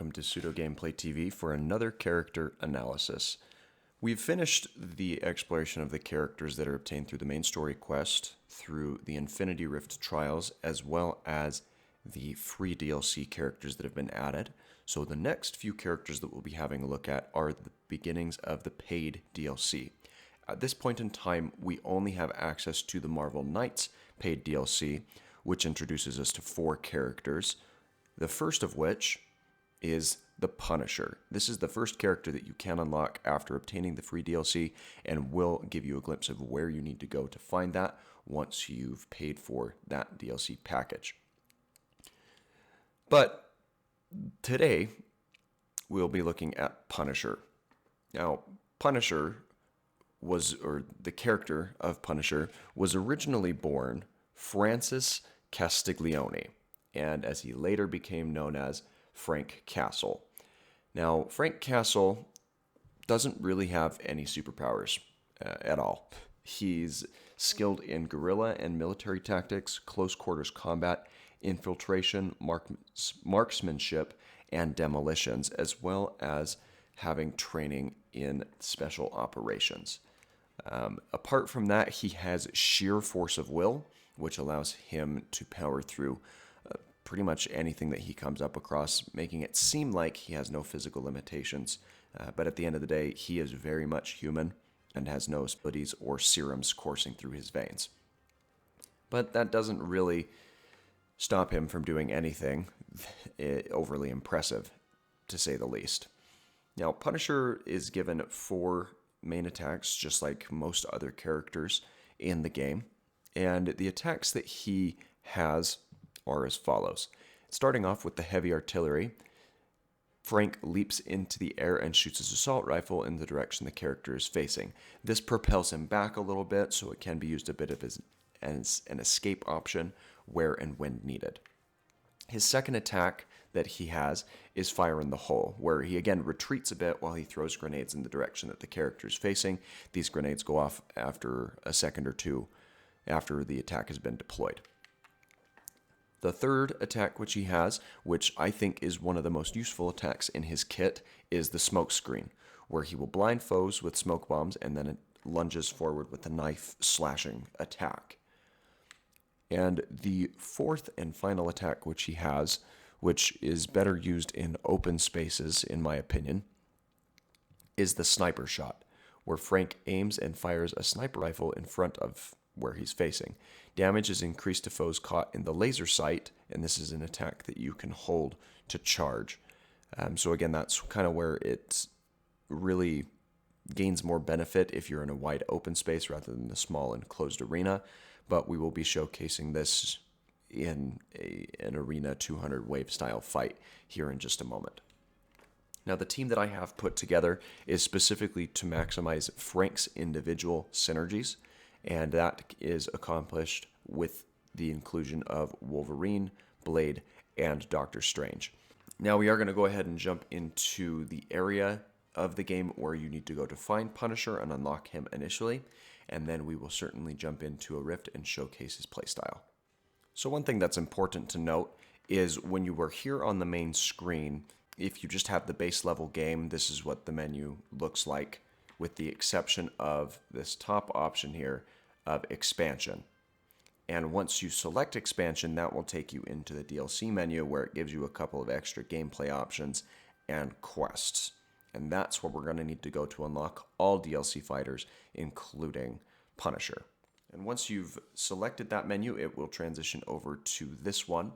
welcome to Pseudo Gameplay TV for another character analysis. We've finished the exploration of the characters that are obtained through the main story quest, through the Infinity Rift trials, as well as the free DLC characters that have been added. So the next few characters that we'll be having a look at are the beginnings of the paid DLC. At this point in time, we only have access to the Marvel Knights paid DLC, which introduces us to 4 characters. The first of which is the Punisher. This is the first character that you can unlock after obtaining the free DLC, and will give you a glimpse of where you need to go to find that once you've paid for that DLC package. But today, we'll be looking at Punisher. Now, Punisher the character of Punisher was originally born Francis Castiglione, and as he later became known as Frank Castle. Now, Frank Castle doesn't really have any superpowers at all. He's skilled in guerrilla and military tactics, close quarters combat, infiltration, marksmanship, and demolitions, as well as having training in special operations. Apart from that, he has sheer force of will, which allows him to power through pretty much anything that he comes up across, making it seem like he has no physical limitations. But at the end of the day, he is very much human and has no abilities or serums coursing through his veins. But that doesn't really stop him from doing anything overly impressive, to say the least. Now, Punisher is given 4 main attacks, just like most other characters in the game. And the attacks that he has are as follows. Starting off with the heavy artillery, Frank leaps into the air and shoots his assault rifle in the direction the character is facing. This propels him back a little bit, so it can be used a bit of as an escape option where and when needed. His second attack that he has is Fire in the Hole, where he again retreats a bit while he throws grenades in the direction that the character is facing. These grenades go off after a second or two after the attack has been deployed. The third attack which he has, which I think is one of the most useful attacks in his kit, is the smoke screen, where he will blind foes with smoke bombs and then it lunges forward with a knife slashing attack. And the fourth and final attack which he has, which is better used in open spaces in my opinion, is the sniper shot, where Frank aims and fires a sniper rifle in front of where he's facing. Damage is increased to foes caught in the laser sight, and this is an attack that you can hold to charge. So again, that's kind of where it really gains more benefit if you're in a wide open space rather than the small enclosed arena. But we will be showcasing this in an arena 200 wave style fight here in just a moment. Now, the team that I have put together is specifically to maximize Frank's individual synergies, and that is accomplished with the inclusion of Wolverine, Blade, and Doctor Strange. Now we are going to go ahead and jump into the area of the game where you need to go to find Punisher and unlock him initially, and then we will certainly jump into a rift and showcase his playstyle. So one thing that's important to note is when you are here on the main screen, if you just have the base level game, this is what the menu looks like, with the exception of this top option here of expansion. And once you select expansion, that will take you into the DLC menu where it gives you a couple of extra gameplay options and quests. And that's where we're going to need to go to unlock all DLC fighters, including Punisher. And once you've selected that menu, it will transition over to this one.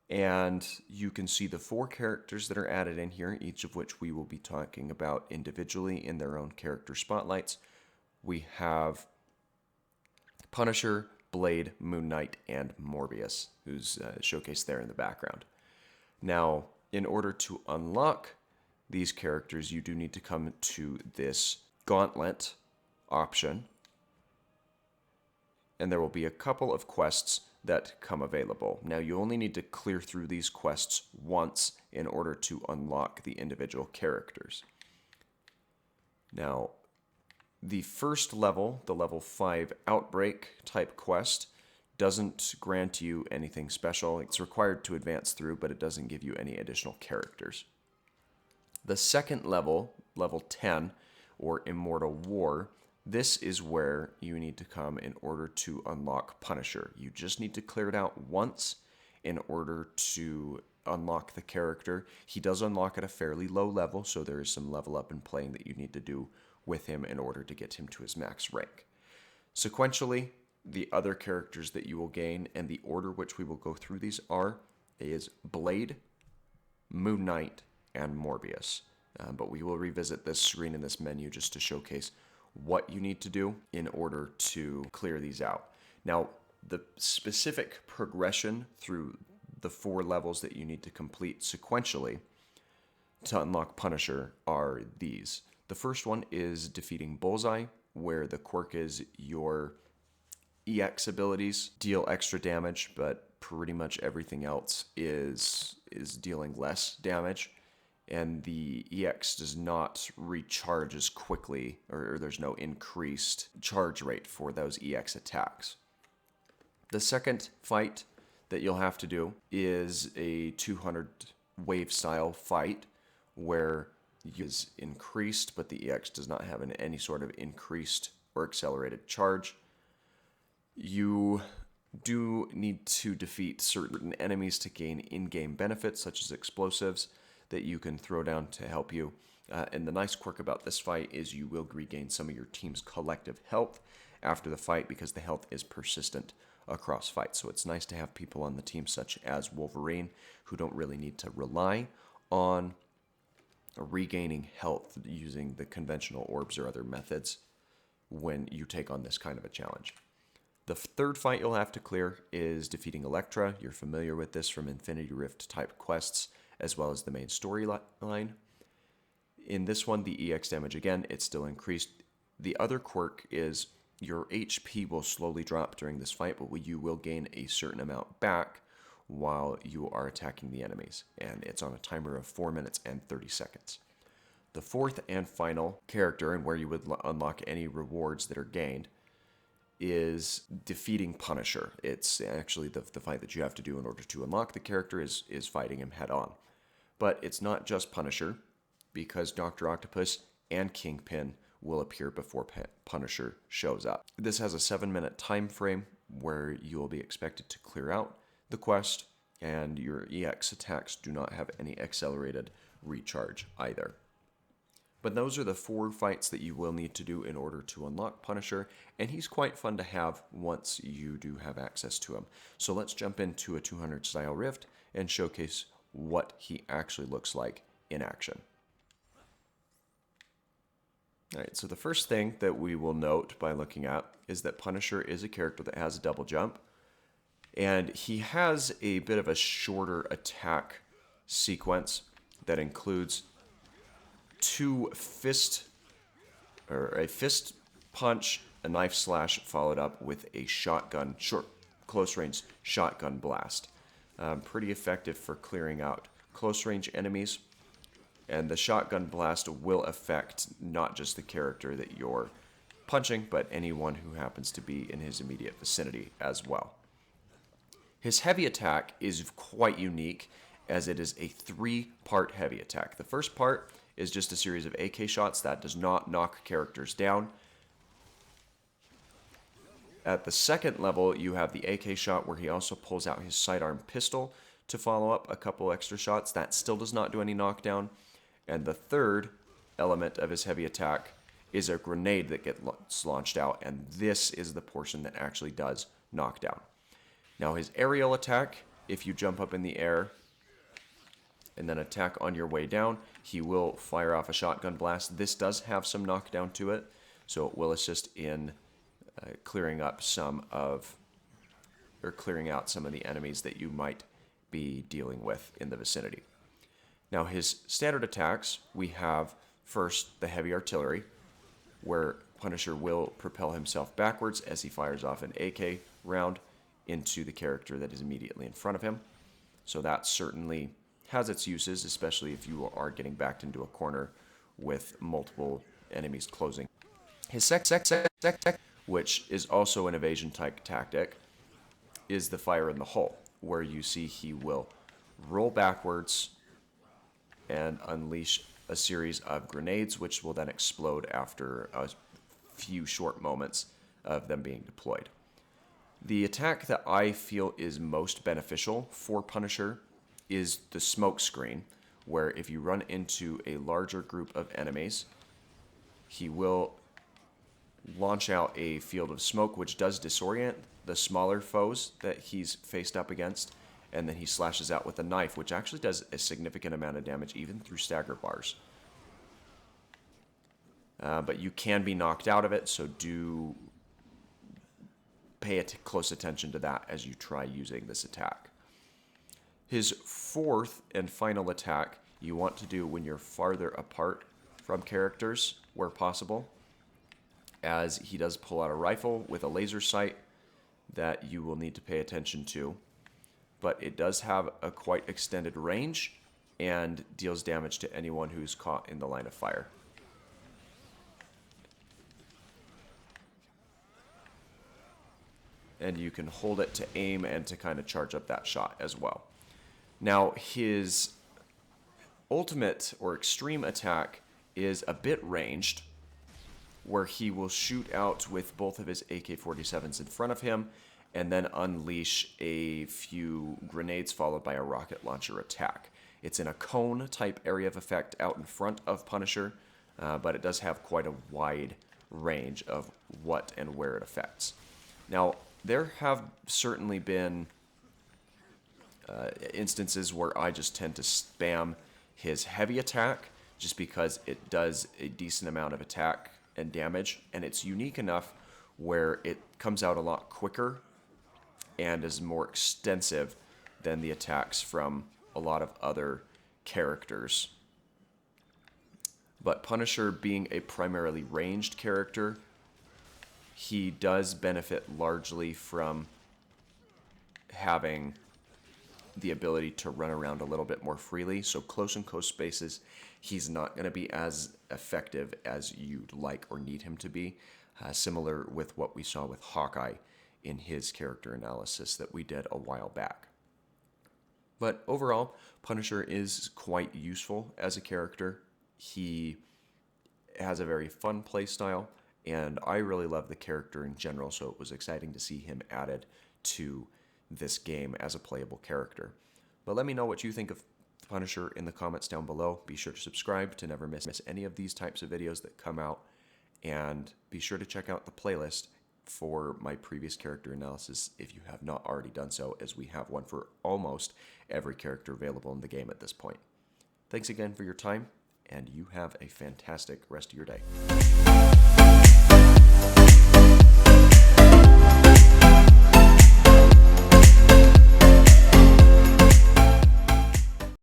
And you can see the 4 characters that are added in here, each of which we will be talking about individually in their own character spotlights. We have Punisher, Blade, Moon Knight, and Morbius, who's showcased there in the background. Now, in order to unlock these characters, you do need to come to this gauntlet option, and there will be a couple of quests that come available. Now, you only need to clear through these quests once in order to unlock the individual characters. Now, the first level, the level 5 Outbreak type quest, doesn't grant you anything special. It's required to advance through, but it doesn't give you any additional characters. The second level, level 10, or Immortal War, this is where you need to come in order to unlock Punisher. You just need to clear it out once in order to unlock the character. He does unlock at a fairly low level, so there is some level up and playing that you need to do with him in order to get him to his max rank. Sequentially, the other characters that you will gain and the order which we will go through these is Blade, Moon Knight, and Morbius. But we will revisit this screen in this menu just to showcase what you need to do in order to clear these out. Now, the specific progression through the 4 levels that you need to complete sequentially to unlock Punisher are these. The first one is defeating Bullseye, where the quirk is your EX abilities deal extra damage, but pretty much everything else is dealing less damage. And the EX does not recharge as quickly, or there's no increased charge rate for those EX attacks. The second fight that you'll have to do is a 200 wave style fight where is increased, but the EX does not have any sort of increased or accelerated charge. You do need to defeat certain enemies to gain in-game benefits, such as explosives, that you can throw down to help you. And the nice quirk about this fight is you will regain some of your team's collective health after the fight because the health is persistent across fights. So it's nice to have people on the team such as Wolverine who don't really need to rely on regaining health using the conventional orbs or other methods when you take on this kind of a challenge. The third fight you'll have to clear is defeating Elektra. You're familiar with this from Infinity Rift type quests as well as the main storyline. In this one, the EX damage, again, it's still increased. The other quirk is your HP will slowly drop during this fight, but you will gain a certain amount back while you are attacking the enemies. And it's on a timer of 4 minutes and 30 seconds. The fourth and final character, and where you would unlock any rewards that are gained, is defeating Punisher. It's actually the fight that you have to do in order to unlock the character is fighting him head on. But it's not just Punisher, because Dr. Octopus and Kingpin will appear before Punisher shows up. This has a 7-minute time frame where you will be expected to clear out the quest, and your EX attacks do not have any accelerated recharge either. But those are the 4 fights that you will need to do in order to unlock Punisher, and he's quite fun to have once you do have access to him. So let's jump into a 200 style Rift and showcase what he actually looks like in action. Alright, so the first thing that we will note by looking at is that Punisher is a character that has a double jump, and he has a bit of a shorter attack sequence that includes a fist punch, a knife slash, followed up with a shotgun, close range shotgun blast. Pretty effective for clearing out close range enemies. And the shotgun blast will affect not just the character that you're punching, but anyone who happens to be in his immediate vicinity as well. His heavy attack is quite unique, as it is a 3-part heavy attack. The first part is just a series of AK shots that does not knock characters down. At the second level, you have the AK shot where he also pulls out his sidearm pistol to follow up a couple extra shots. That still does not do any knockdown. And the third element of his heavy attack is a grenade that gets launched out, and this is the portion that actually does knockdown. Now his aerial attack, if you jump up in the air and then attack on your way down, he will fire off a shotgun blast. This does have some knockdown to it, so it will assist in clearing out some of the enemies that you might be dealing with in the vicinity. Now his standard attacks, we have first the heavy artillery, where Punisher will propel himself backwards as he fires off an AK round into the character that is immediately in front of him. So that certainly has its uses, especially if you are getting backed into a corner with multiple enemies closing. His which is also an evasion type tactic, is the fire in the hole, where you see he will roll backwards and unleash a series of grenades, which will then explode after a few short moments of them being deployed. The attack that I feel is most beneficial for Punisher is the smoke screen, where if you run into a larger group of enemies, he will launch out a field of smoke, which does disorient the smaller foes that he's faced up against, and then he slashes out with a knife, which actually does a significant amount of damage, even through stagger bars. But you can be knocked out of it, so do pay close attention to that as you try using this attack. His fourth and final attack you want to do when you're farther apart from characters where possible, as he does pull out a rifle with a laser sight that you will need to pay attention to. But it does have a quite extended range and deals damage to anyone who's caught in the line of fire. And you can hold it to aim and to kind of charge up that shot as well. Now, his ultimate or extreme attack is a bit ranged, where he will shoot out with both of his AK-47s in front of him and then unleash a few grenades followed by a rocket launcher attack. It's in a cone type area of effect out in front of Punisher, but it does have quite a wide range of what and where it affects. Now, there have certainly been instances where I just tend to spam his heavy attack just because it does a decent amount of attack and damage, and it's unique enough where it comes out a lot quicker and is more extensive than the attacks from a lot of other characters. But Punisher, being a primarily ranged character, he does benefit largely from having the ability to run around a little bit more freely. So close and close spaces, he's not going to be as effective as you'd like or need him to be. Similar with what we saw with Hawkeye in his character analysis that we did a while back. But overall, Punisher is quite useful as a character. He has a very fun playstyle, and I really love the character in general, so it was exciting to see him added to this game as a playable character. But let me know what you think of the Punisher in the comments down below. Be sure to subscribe to never miss any of these types of videos that come out, and be sure to check out the playlist for my previous character analysis if you have not already done so, as we have one for almost every character available in the game at this point. Thanks again for your time, and you have a fantastic rest of your day.